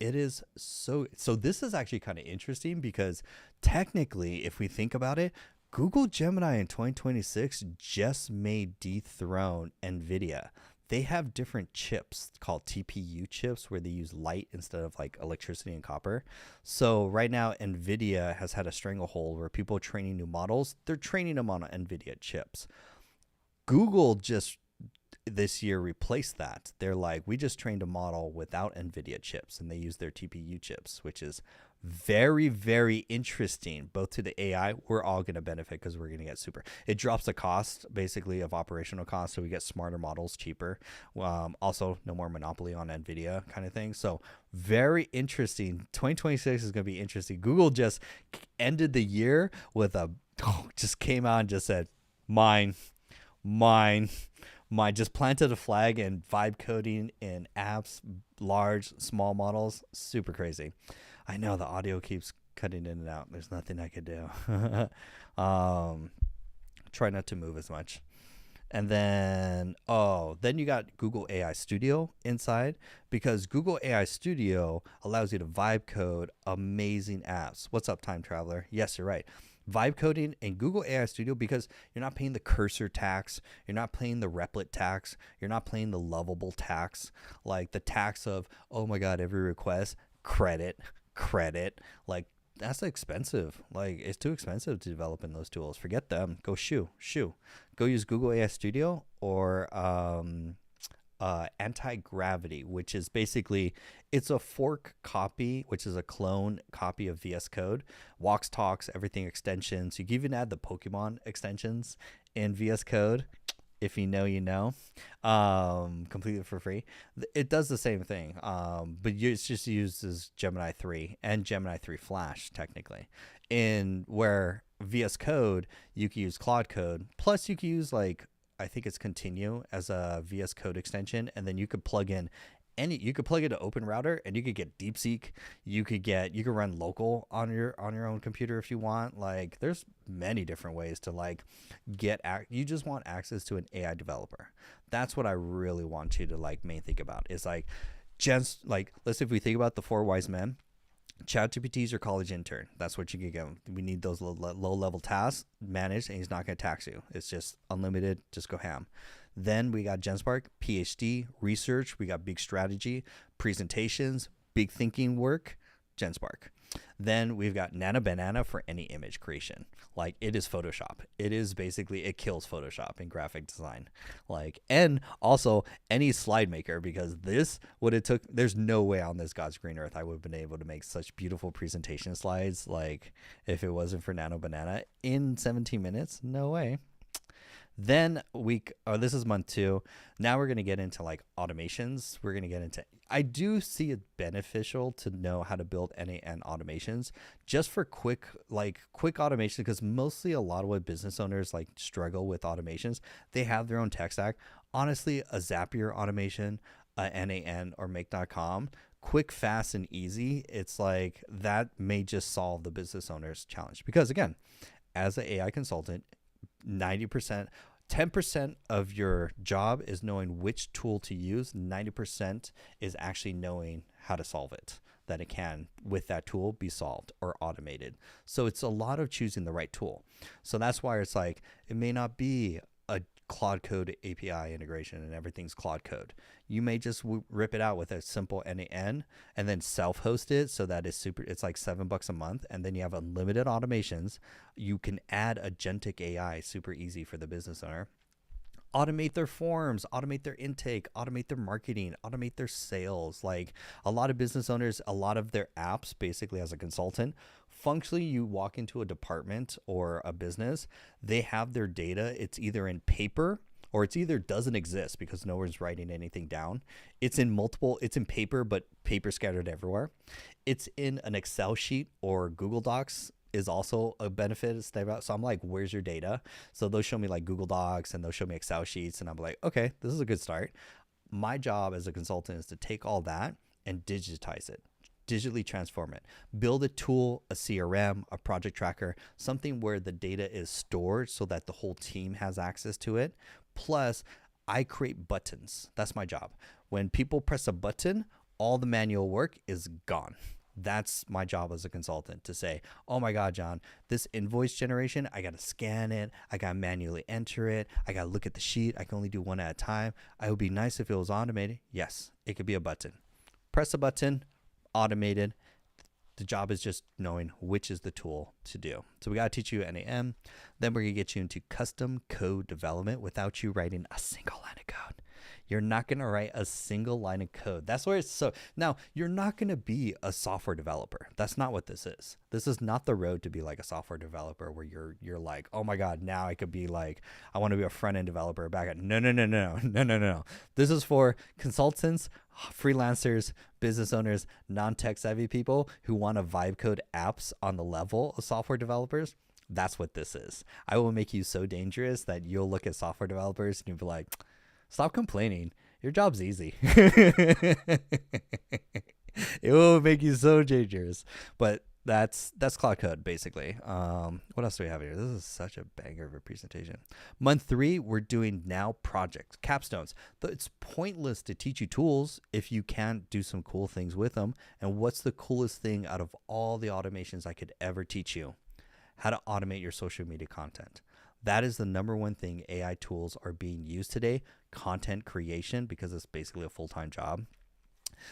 It is so this is actually kind of interesting, because technically, if we think about it, Google Gemini in 2026 just may dethrone NVIDIA. They have different chips called TPU chips, where they use light instead of like electricity and copper. So right now, NVIDIA has had a stranglehold where people are training new models. They're training them on NVIDIA chips. Google just this year replaced that. They're like, we just trained a model without NVIDIA chips, and they use their TPU chips, which is very, very interesting, both to the AI. We're all going to benefit because we're going to get it drops the cost basically of operational costs. So we get smarter models cheaper. Also no more monopoly on NVIDIA kind of thing. So very interesting. 2026 is going to be interesting. Google just ended the year with just came out and just said, mine, just planted a flag, and vibe coding in apps, large, small models, super crazy. I know the audio keeps cutting in and out. There's nothing I could do. Try not to move as much. And then you got Google AI Studio inside, because Google AI Studio allows you to vibe code amazing apps. What's up, time traveler? Yes, you're right. Vibe coding in Google AI Studio, because you're not paying the cursor tax, you're not paying the replit tax, you're not paying the lovable tax, like the tax of, oh my God, every request, credit, like that's expensive. Like, it's too expensive to develop in those tools. Forget them. Go go use Google AI Studio or anti-gravity, which is basically, it's a fork copy, which is a clone copy of VS Code, walks, talks, everything extensions. You can even add the Pokemon extensions in VS Code. If you know, you know, completely for free. It does the same thing, but it just uses Gemini 3 and Gemini 3 Flash, technically. In where VS Code, you can use Claude Code, plus you can use, like, I think it's Continue as a VS Code extension, and then you could plug in you could plug it to Open Router, and you could get DeepSeek. You could run local on your own computer if you want. Like, there's many different ways to like you just want access to an AI developer. That's what I really want you to like main think about. Is like, let's say if we think about the 4 wise men, ChatGPT is your college intern. That's what you can get. We need those low level tasks managed, and he's not going to tax you. It's just unlimited. Just go ham. Then we got GenSpark, PhD, research. We got big strategy, presentations, big thinking work, GenSpark. Then we've got Nano Banana for any image creation. Like, it is Photoshop. It is basically, it kills Photoshop in graphic design. Like, and also any slide maker, because this, what it took, there's no way on this God's green earth I would have been able to make such beautiful presentation slides. Like, if it wasn't for Nano Banana in 17 minutes, no way. Then this is month 2. Now we're going to get into like automations. We're going to get into, I do see it beneficial to know how to build end-to-end automations just for quick automation, because mostly a lot of what business owners like struggle with automations, they have their own tech stack. Honestly, a Zapier automation, end-to-end, or make.com, quick, fast, and easy. It's like that may just solve the business owner's challenge, because again, as an AI consultant, 90%, 10% of your job is knowing which tool to use. 90% is actually knowing how to solve it, that it can, with that tool, be solved or automated. So it's a lot of choosing the right tool. So that's why it's like, it may not be a Claude Code API integration and everything's Claude Code. You may just rip it out with a simple end-to-end and then self-host it, so that it's like $7 a month, and then you have unlimited automations. You can add agentic AI super easy for the business owner. Automate their forms, automate their intake, automate their marketing, automate their sales. Like, a lot of business owners, a lot of their apps, basically as a consultant, functionally, you walk into a department or a business, they have their data. It's either in paper, or it's either doesn't exist because no one's writing anything down. It's in paper, but paper scattered everywhere. It's in an Excel sheet, or Google Docs is also a benefit. So I'm like, where's your data? So they'll show me like Google Docs, and they'll show me Excel sheets, and I'm like, okay, this is a good start. My job as a consultant is to take all that and digitize it, digitally transform it, build a tool, a CRM, a project tracker, something where the data is stored so that the whole team has access to it. Plus, I create buttons. That's my job. When people press a button, all the manual work is gone. That's my job as a consultant, to say, oh my God, John, this invoice generation, I got to scan it. I got to manually enter it. I got to look at the sheet. I can only do one at a time. It would be nice if it was automated. Yes, it could be a button. Press a button, automated. The job is just knowing which is the tool to do. So we got to teach you NAM. Then we're going to get you into custom code development without you writing a single line of code. You're not going to write a single line of code. That's where it's so. Now, you're not going to be a software developer. That's not what this is. This is not the road to be like a software developer where you're like, oh my God, now I could be like, I want to be a front-end developer, back-end. No. This is for consultants, freelancers, business owners, non-tech savvy people who want to vibe code apps on the level of software developers. That's what this is. I will make you so dangerous that you'll look at software developers and you'll be like, stop complaining. Your job's easy. It will make you so dangerous. But that's Claude Code, basically. What else do we have here? This is such a banger of a presentation. Month 3, we're doing now projects, capstones. It's pointless to teach you tools if you can't do some cool things with them. And what's the coolest thing out of all the automations I could ever teach you? How to automate your social media content. That is the number one thing AI tools are being used today, content creation, because it's basically a full-time job.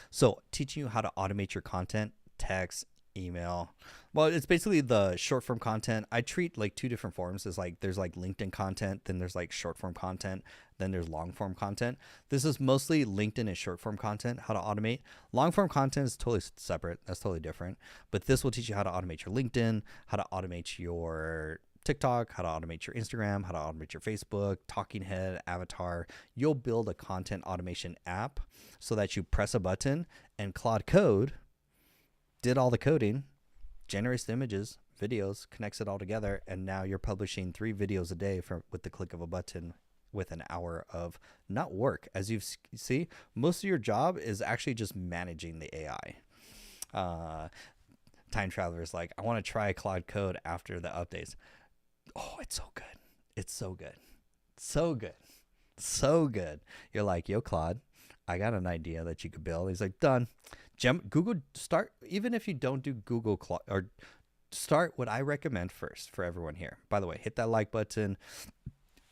So teaching you how to automate your content, text, email. Well, it's basically the short form content. I treat like 2 different forms. There's like LinkedIn content, then there's like short form content, then there's long form content. This is mostly LinkedIn and short form content, how to automate. Long form content is totally separate. That's totally different. But this will teach you how to automate your LinkedIn, how to automate your TikTok, how to automate your Instagram, how to automate your Facebook, talking head, avatar. You'll build a content automation app so that you press a button and Claude Code did all the coding, generates the images, videos, connects it all together, and now you're publishing 3 videos a day with the click of a button with an hour of not work. As you see, most of your job is actually just managing the AI. Time Traveler is like, I want to try Claude Code after the updates. Oh, it's so good. It's so good. So good. So good. You're like, yo, Claude, I got an idea that you could build. He's like, done. Google, start, even if you don't do Google Claude, or start what I recommend first for everyone here. By the way, hit that like button,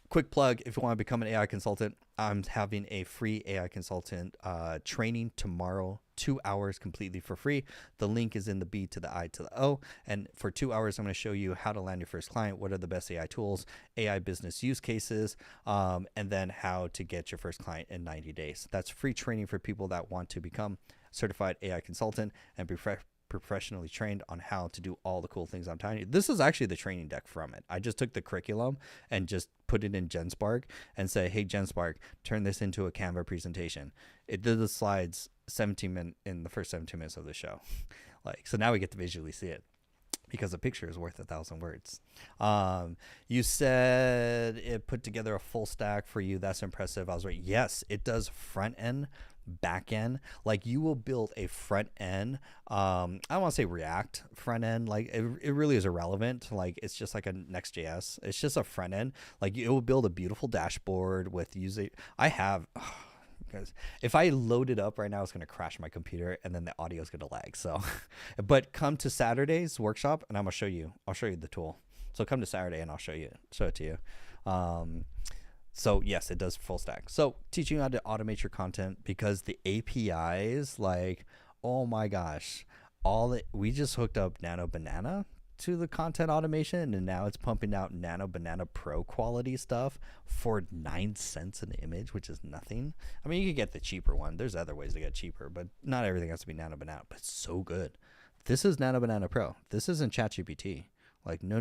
quick plug, if you want to become an AI consultant, I'm having a free AI consultant training tomorrow, 2 hours completely for free. The link is in the B to the I to the O. And for 2 hours, I'm going to show you how to land your first client, what are the best AI tools, AI business use cases, and then how to get your first client in 90 days. That's free training for people that want to become certified AI consultant and be professionally trained on how to do all the cool things I'm telling you. This is actually the training deck from it. I just took the curriculum and just put it in GenSpark and say, hey, GenSpark, turn this into a Canva presentation. It did the slides 17 minutes in the first 17 minutes of the show. Like, so now we get to visually see it, because a picture is worth 1,000 words. You said it put together a full stack for you. That's impressive. I was right. Yes, it does front end, back end. Like, you will build a front end. I don't want to say React front end. Like, it really is irrelevant. Like, it's just like a Next.js. It's just a front end. Like, it will build a beautiful dashboard with using. I have. Because if I load it up right now, it's going to crash my computer and then the audio is going to lag. So, but come to Saturday's workshop and I'm going to show you. I'll show you the tool. So come to Saturday and I'll show it to you. So yes, it does full stack. So teaching you how to automate your content, because the APIs, like, oh my gosh, we just hooked up Nano Banana to the content automation, and now it's pumping out Nano Banana Pro quality stuff for 9 cents an image, which is nothing. I mean, you could get the cheaper one. There's other ways to get cheaper, but not everything has to be Nano Banana. But it's so good. This is Nano Banana Pro. This isn't ChatGPT. Like, no.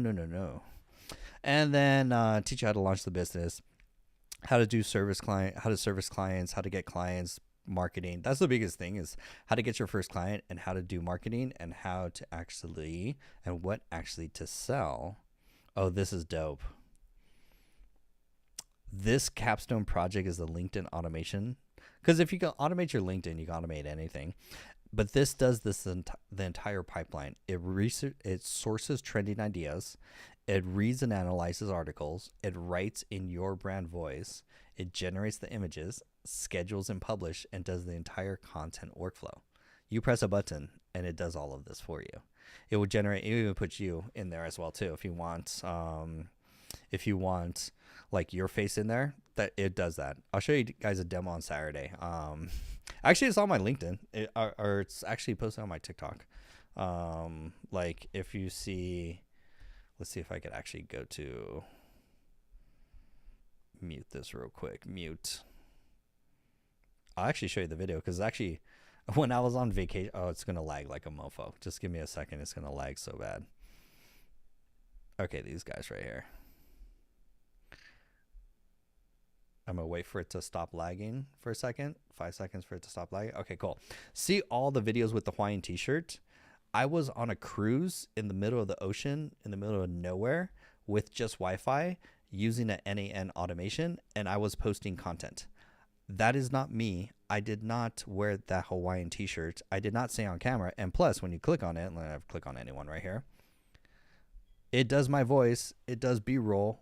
And then teach you how to launch the business, how to service clients, how to get clients, marketing. That's the biggest thing, is how to get your first client and how to do marketing and how to actually, and what actually to sell. Oh, this is dope. This Capstone project is the LinkedIn automation, because if you can automate your LinkedIn, you can automate anything. But this does the entire pipeline. It sources trending ideas. It reads and analyzes articles. It writes in your brand voice. It generates the images, schedules and publish, and does the entire content workflow. You press a button and it does all of this for you. It will generate, it even puts you in there as well too. If you want like your face in there, that it does that. I'll show you guys a demo on Saturday. Actually, it's on my LinkedIn, or it's actually posted on my TikTok. Like, if you see, let's see if I could actually go to mute this real quick. Mute. I'll actually show you the video, because actually when I was on vacation, oh, it's gonna lag like a mofo. Just give me a second. It's gonna lag so bad. Okay, these guys right here. I'm gonna wait for it to stop lagging for a second. 5 seconds for it to stop lagging. Okay, cool. See all the videos with the Hawaiian t-shirt? I was on a cruise in the middle of the ocean, in the middle of nowhere, with just Wi-Fi, using an NAN automation, and I was posting content. That is not me. I did not wear that Hawaiian t-shirt. I did not say on camera. And plus, when you click on it, let me click on anyone right here. It does my voice. It does B-roll.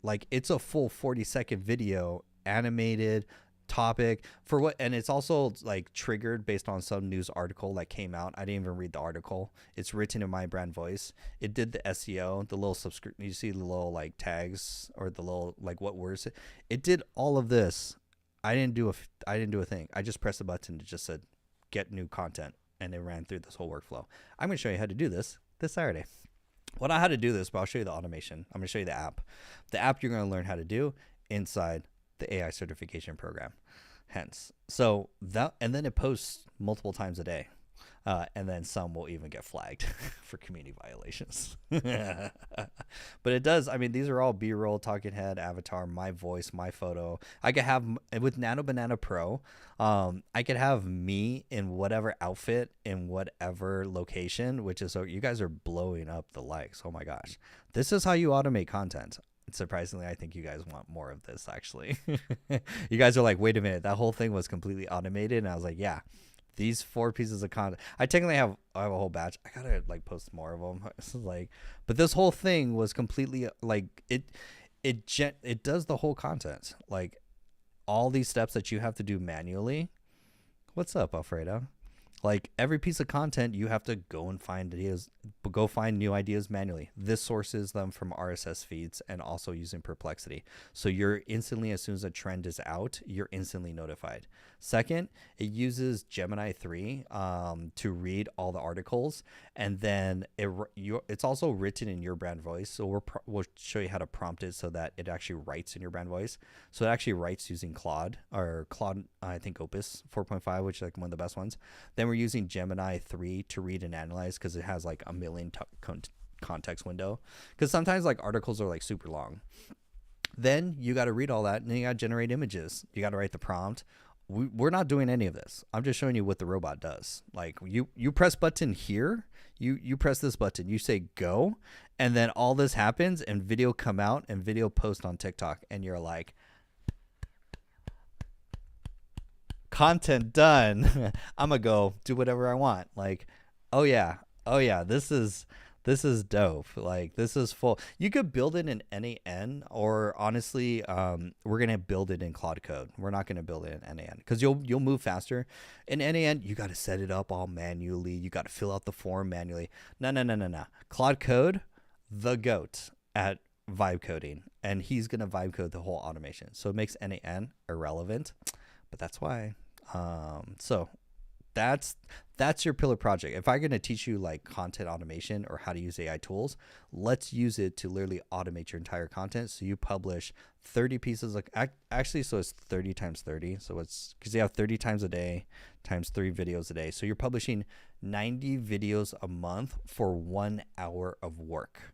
Like, it's a full 40-second video, animated topic for what, and it's also like triggered based on some news article that came out. I didn't even read the article. It's written in my brand voice. It did the SEO, the little subscription. You see the little like tags, or the little like what words. It did all of this. I didn't do a thing. I just pressed a button. It just said get new content, and it ran through this whole workflow. I'm going to show you how to do this Saturday. Well, not how to do this, but I'll show you the automation. I'm going to show you the app. The app you're going to learn how to do inside the AI certification program. Hence, so that, and then it posts multiple times a day. And then some will even get flagged for community violations. But it does. I mean, these are all B-roll, talking head, avatar, my voice, my photo. I could have, with Nano Banana Pro, I could have me in whatever outfit, in whatever location, which is, so you guys are blowing up the likes. Oh my gosh. This is how you automate content. Surprisingly, I think you guys want more of this, actually. You guys are like, wait a minute, that whole thing was completely automated. And I was like, yeah. These 4 pieces of content, I technically have a whole batch. I gotta like post more of them. This is like, but this whole thing was completely like it does the whole content, like all these steps that you have to do manually. What's up, Alfredo? Like every piece of content, you have to go and find ideas, go find new ideas manually. This sources them from RSS feeds and also using Perplexity. So you're instantly, as soon as a trend is out, you're instantly notified. Second, it uses Gemini 3 to read all the articles, and then it's also written in your brand voice. So we'll show you how to prompt it so that it actually writes in your brand voice. So it actually writes using Claude, I think Opus 4.5, which is like one of the best ones. Then we're using Gemini 3 to read and analyze because it has like a million context window. Because sometimes like articles are like super long. Then you got to read all that, and then you got to generate images. You got to write the prompt. We're not doing any of this. I'm just showing you what the robot does. Like you press button here, you press this button, you say go, and then all this happens and video come out and video post on TikTok, and you're like, content done. I'm gonna go do whatever I want. Like, oh yeah, this is dope. Like, this is full. You could build it in NAN, or honestly, we're gonna build it in Claude Code. We're not gonna build it in NAN because you'll move faster. In NAN, you got to set it up all manually. You got to fill out the form manually. No. Claude Code, the goat at vibe coding, and he's gonna vibe code the whole automation. So it makes NAN irrelevant, but that's why. So that's your pillar project. If I'm going to teach you like content automation or how to use AI tools, let's use it to literally automate your entire content. So you publish 30 pieces of actually, so it's 30 times 30. So it's because you have 30 times a day times 3 videos a day. So you're publishing 90 videos a month for 1 hour of work.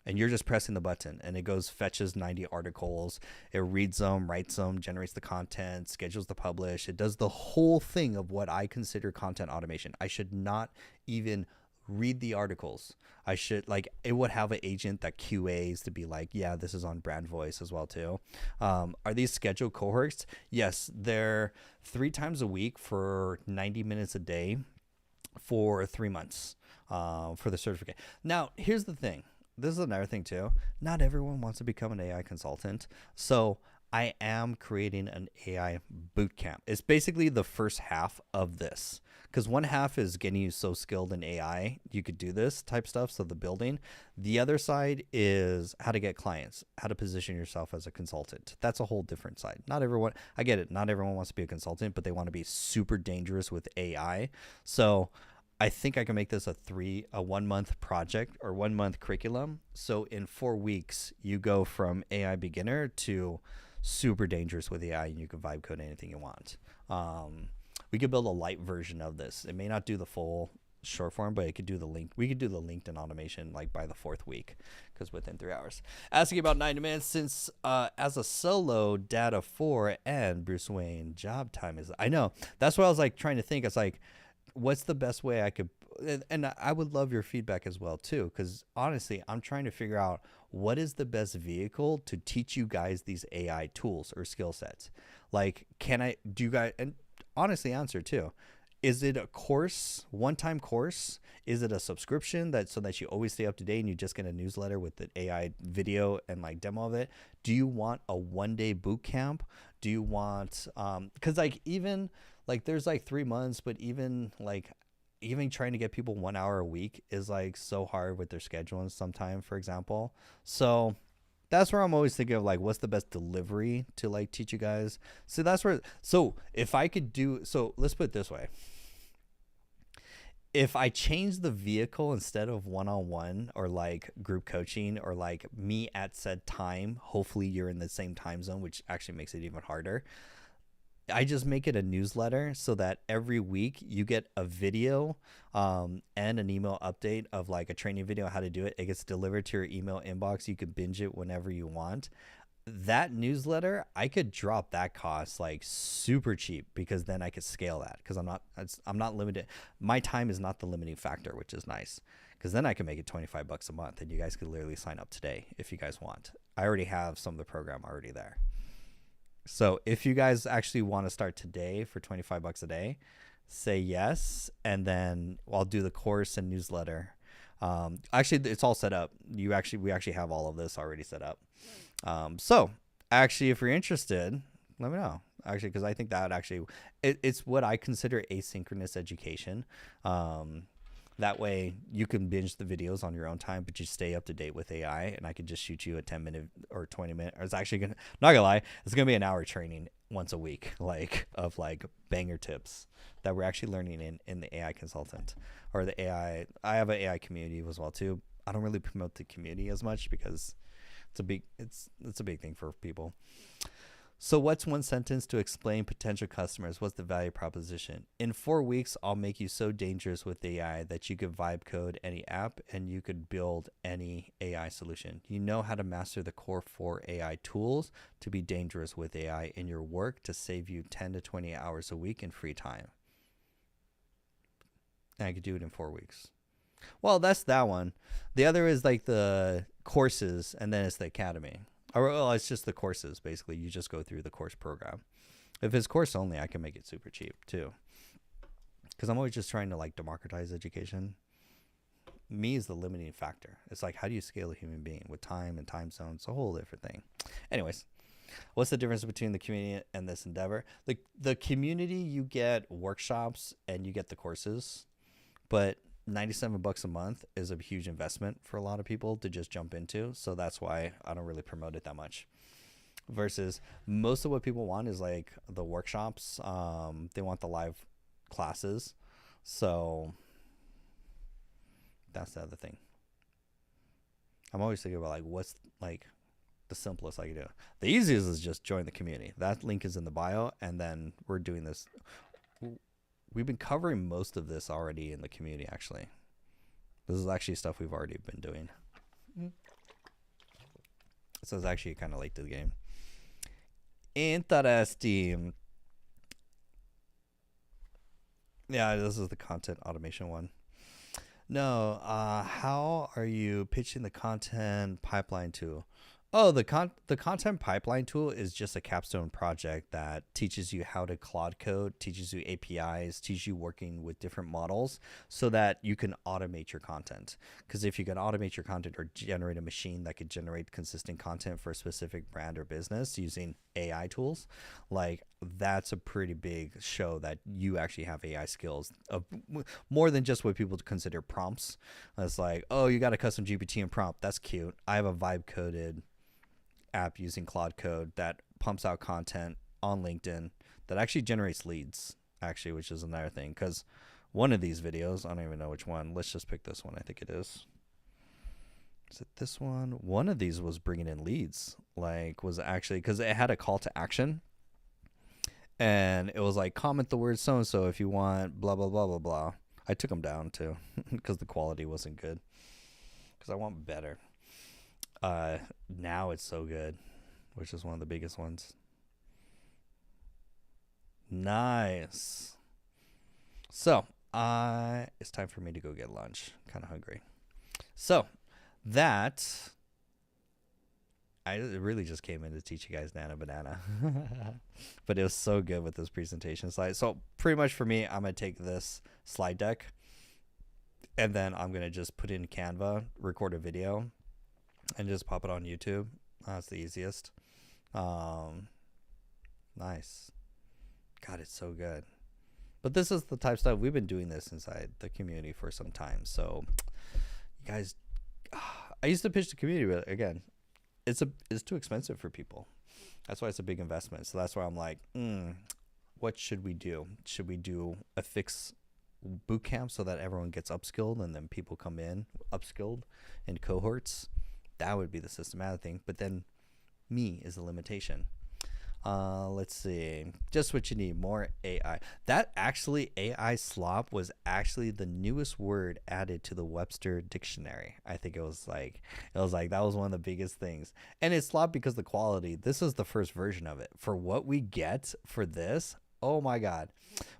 And you're just pressing the button, and it goes, fetches 90 articles. It reads them, writes them, generates the content, schedules the publish. It does the whole thing of what I consider content automation. I should not even read the articles. I should, like, it would have an agent that QAs to be like, yeah, this is on brand voice as well too. Are these scheduled cohorts? Yes, they're 3 times a week for 90 minutes a day for 3 months for the certificate. Now, here's the thing. This is another thing too. Not everyone wants to become an AI consultant. So I am creating an AI bootcamp. It's basically the first half of this, because one half is getting you so skilled in AI you could do this type stuff, so the building. The other side is how to get clients, how to position yourself as a consultant. That's a whole different side. Not everyone, I get it, not everyone wants to be a consultant, but they want to be super dangerous with AI. So I think I can make this a 1 month project or 1 month curriculum. So in 4 weeks, you go from AI beginner to super dangerous with AI, and you can vibe code anything you want. We could build a light version of this. It may not do the full short form, but it could do the link. We could do the LinkedIn automation like by the 4th week, because within 3 hours. Asking about 90 minutes since as a solo data 4 and Bruce Wayne job time is. I know. That's what I was like trying to think. It's like, what's the best way I could, and I would love your feedback as well too, because honestly, I'm trying to figure out what is the best vehicle to teach you guys these AI tools or skill sets. Like, do you guys, and honestly answer too, is it a course, one-time course? Is it a subscription so that you always stay up to date and you just get a newsletter with the AI video and like demo of it? Do you want a 1-day boot camp? Do you want, because like even like there's like 3 months, but even trying to get people 1 hour a week is like so hard with their scheduling sometime, for example. So that's where I'm always thinking of like, what's the best delivery to like teach you guys? So that's where, so if I could do, so let's put it this way. If I change the vehicle instead of one-on-one or like group coaching or like me at said time, hopefully you're in the same time zone, which actually makes it even harder. I just make it a newsletter so that every week you get a video and an email update of like a training video, how to do it. It gets delivered to your email inbox. You can binge it whenever you want. That newsletter, I could drop that cost like super cheap, because then I could scale that, because I'm not limited. My time is not the limiting factor, which is nice, because then I can make it $25 a month, and you guys could literally sign up today if you guys want. I already have some of the program already there. So if you guys actually want to start today for $25 a day, say yes, and then I'll do the course and newsletter. Actually, it's all set up. We actually have all of this already set up. So actually, if you're interested, Let me know. Actually, because I think that actually, it's what I consider asynchronous education. That way you can binge the videos on your own time, but you stay up to date with AI, and I could just shoot you a 10-minute or 20-minute, or it's actually going to, not gonna lie, it's going to be an hour training once a week, like of like banger tips that we're actually learning in the AI consultant or the AI. I have an AI community as well too. I don't really promote the community as much because it's a big thing for people. So what's one sentence to explain potential customers? What's the value proposition? In 4 weeks, I'll make you so dangerous with AI that you could vibe code any app and you could build any AI solution. You know how to master the core 4 AI tools to be dangerous with AI in your work to save you 10 to 20 hours a week in free time. And I could do it in 4 weeks. Well, that's that one. The other is like the courses, and then it's the academy. Or, well, it's just the courses, basically. You just go through the course program. If it's course only, I can make it super cheap, too. Because I'm always just trying to, like, democratize education. Me is the limiting factor. It's like, how do you scale a human being with time and time zones? It's a whole different thing. Anyways, what's the difference between the community and this endeavor? The community, you get workshops and you get the courses. But $97 a month is a huge investment for a lot of people to just jump into. So that's why I don't really promote it that much. Versus most of what people want is like the workshops. They want the live classes. So that's the other thing. I'm always thinking about like what's like the simplest I can do. The easiest is just join the community. That link is in the bio, and then we're doing this. We've been covering most of this already in the community, actually. This is actually stuff we've already been doing. So it's actually kind of late to the game. Interesting. Yeah, this is the content automation one. No, how are you pitching the content pipeline tool? Oh, the content pipeline tool is just a Capstone project that teaches you how to Claude code, teaches you APIs, teaches you working with different models so that you can automate your content. Because if you can automate your content or generate a machine that could generate consistent content for a specific brand or business using AI tools, like that's a pretty big show that you actually have AI skills of more than just what people consider prompts. It's like, oh, you got a custom GPT and prompt. That's cute. I have a vibe coded app using Claude Code that pumps out content on LinkedIn that actually generates leads, actually, which is another thing. Because one of these videos, I don't even know which one. Let's just pick this one. I think it is. Is it this one? One of these was bringing in leads, like was actually because it had a call to action. And it was like, comment the word so-and-so if you want blah, blah, blah, blah, blah. I took them down too because the quality wasn't good. Because I want better. Now it's so good, which is one of the biggest ones. Nice. So it's time for me to go get lunch. Kind of hungry. So that I really just came in to teach you guys Nano Banana. But it was so good with this presentation slide. So pretty much for me, I'm going to take this slide deck and then I'm going to just put it in Canva, record a video, and just pop it on YouTube. That's the easiest. Nice. God, it's so good. But this is the type of stuff we've been doing this inside the community for some time. So you guys, I used to pitch the community, but again, it's too expensive for people. That's why it's a big investment. So that's why I'm like, what should we do? Should we do a fixed bootcamp so that everyone gets upskilled and then people come in upskilled in cohorts? That would be the systematic thing. But then me is a limitation. Let's see. Just what you need. More AI. That actually, AI slop was actually the newest word added to the Webster dictionary. I think it was like that was one of the biggest things. And it's slop because the quality. This is the first version of it. For what we get for this, oh my God.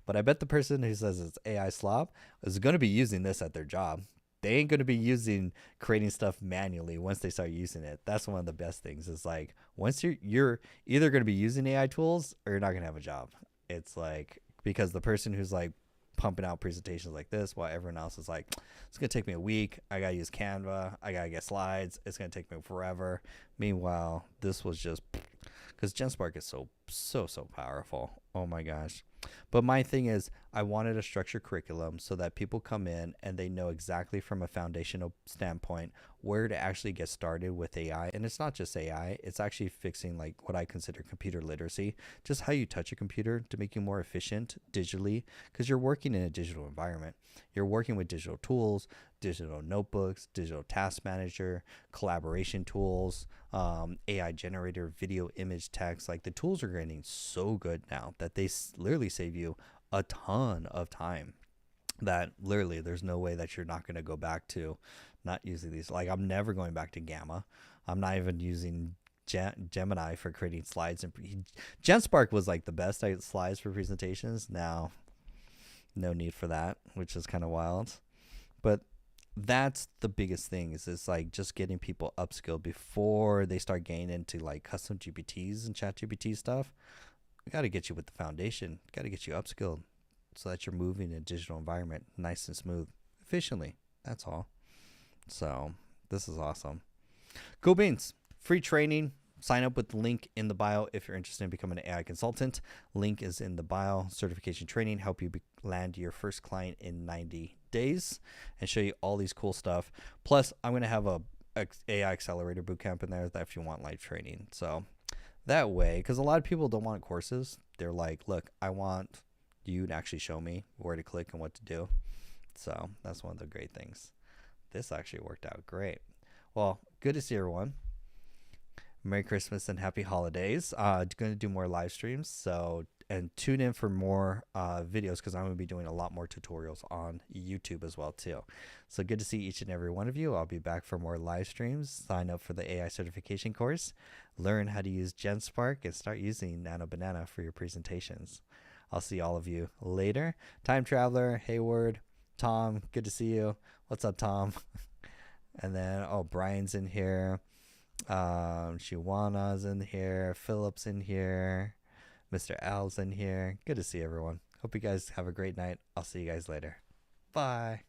But I bet the person who says it's AI slop is going to be using this at their job. They ain't going to be creating stuff manually once they start using it. That's one of the best things. Is like once you're either going to be using AI tools or you're not going to have a job. It's like, because the person who's like pumping out presentations like this while everyone else is like, it's going to take me a week. I got to use Canva. I got to get slides. It's going to take me forever. Meanwhile, this was just because GenSpark is so powerful. Oh my gosh. But my thing is, I wanted a structured curriculum so that people come in and they know exactly from a foundational standpoint where to actually get started with AI. And it's not just AI, it's actually fixing like what I consider computer literacy, just how you touch a computer to make you more efficient digitally, because you're working in a digital environment. You're working with digital tools, digital notebooks, digital task manager, collaboration tools, AI generator, video, image, text. Like the tools are getting so good now that they literally save you a ton of time, that literally there's no way that you're not going to go back to not using these. Like I'm never going back to Gamma. I'm not even using Gemini for creating slides. And GenSpark was like the best at slides for presentations. Now, no need for that, which is kind of wild. But that's the biggest thing, is it's like just getting people upskilled before they start getting into like custom GPTs and ChatGPT stuff. We got to get you with the foundation, got to get you upskilled so that you're moving in a digital environment nice and smooth, efficiently. That's all. So this is awesome. Cool beans. Free training. Sign up with the link in the bio if you're interested in becoming an AI consultant. Link is in the bio. Certification training, help you land your first client in 90 days and show you all these cool stuff. Plus, I'm going to have a AI accelerator bootcamp in there that if you want live training. So that way, because a lot of people don't want courses. They're like, look, I want you to actually show me where to click and what to do. So that's one of the great things. This actually worked out great. Well, good to see everyone. Merry Christmas and happy holidays. Going to do more live streams, so and tune in for more videos, because I'm going to be doing a lot more tutorials on YouTube as well too. So good to see each and every one of you. I'll be back for more live streams. Sign up for the AI certification course, learn how to use GenSpark, and start using Nano Banana for your presentations. I'll see all of you later. Time Traveler, Hayward, Tom, good to see you. What's up, Tom? And then, oh, Brian's in here. Shiwana's in here. Philip's in here. Mr. Al's in here. Good to see everyone. Hope you guys have a great night. I'll see you guys later. Bye.